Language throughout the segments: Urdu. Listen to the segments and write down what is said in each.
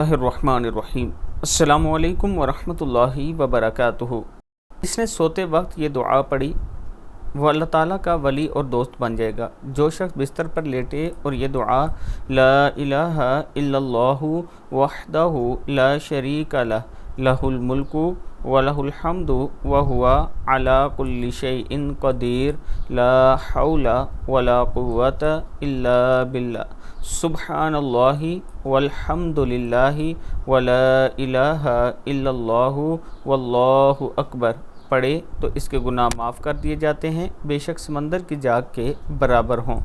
الرحمن الرحیم۔ السلام علیکم ورحمۃ اللہ وبرکاتہ۔ اس نے سوتے وقت یہ دعا پڑھی وہ اللہ تعالیٰ کا ولی اور دوست بن جائے گا۔ جو شخص بستر پر لیٹے اور یہ دعا لا الہ الا اللہ وحدہ لا شریک لہ لہ الملک ولہ الحمد وہو علی کل شیء قدیر لا حول ولا قوۃ الا باللہ سبحان اللہ والحمد للہ ولا الہ الا اللہ واللہ اکبر پڑھے تو اس کے گناہ معاف کر دیے جاتے ہیں، بے شک سمندر کی جاگ کے برابر ہوں۔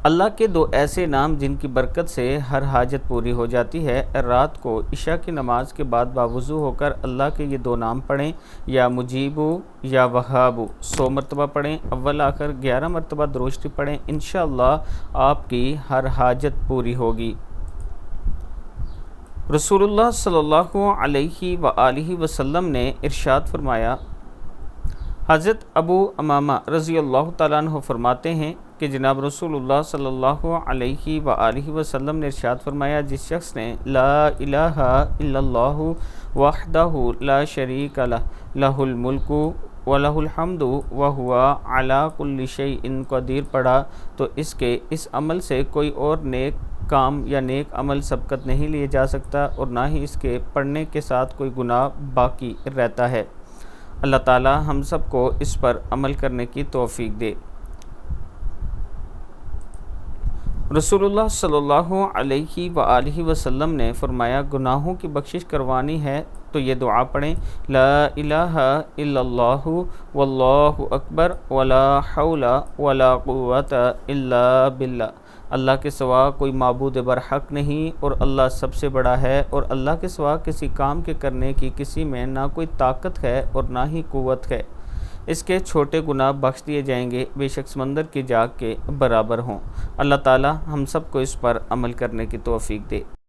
اللہ کے دو ایسے نام جن کی برکت سے ہر حاجت پوری ہو جاتی ہے۔ رات کو عشاء کی نماز کے بعد باوضو ہو کر اللہ کے یہ دو نام پڑھیں، یا مجیبو یا وہابو 100 مرتبہ پڑھیں، اول آخر 11 مرتبہ درود شریف پڑھیں، انشاءاللہ آپ کی ہر حاجت پوری ہوگی۔ رسول اللہ صلی اللہ علیہ وآلہ وسلم نے ارشاد فرمایا، حضرت ابو امامہ رضی اللہ تعالیٰ عنہ فرماتے ہیں کہ جناب رسول اللہ صلی اللہ علیہ وآلہ وسلم نے ارشاد فرمایا، جس شخص نے لا الہ الا اللہ وحدہ لا شریک لہ لہ الملک وَلَهُ الْحَمْدُ وَهُوَ عَلَىٰ كُلِّ شَيْءٍ قدیر پڑھا تو اس کے اس عمل سے کوئی اور نیک کام یا نیک عمل سبقت نہیں لیے جا سکتا، اور نہ ہی اس کے پڑھنے کے ساتھ کوئی گناہ باقی رہتا ہے۔ اللہ تعالی ہم سب کو اس پر عمل کرنے کی توفیق دے۔ رسول اللہ صلی اللہ علیہ وآلہ وسلم نے فرمایا، گناہوں کی بخشش کروانی ہے تو یہ دعا پڑھیں، لا الہ الا اللہ واللہ اکبر ولا حول ولا قوۃ الا باللہ۔ اللہ کے سوا کوئی معبود برحق نہیں اور اللہ سب سے بڑا ہے، اور اللہ کے سوا کسی کام کے کرنے کی کسی میں نہ کوئی طاقت ہے اور نہ ہی قوت ہے۔ اس کے چھوٹے گناہ بخش دیے جائیں گے، بے شک سمندر کی جاگ کے برابر ہوں۔ اللہ تعالی ہم سب کو اس پر عمل کرنے کی توفیق دے۔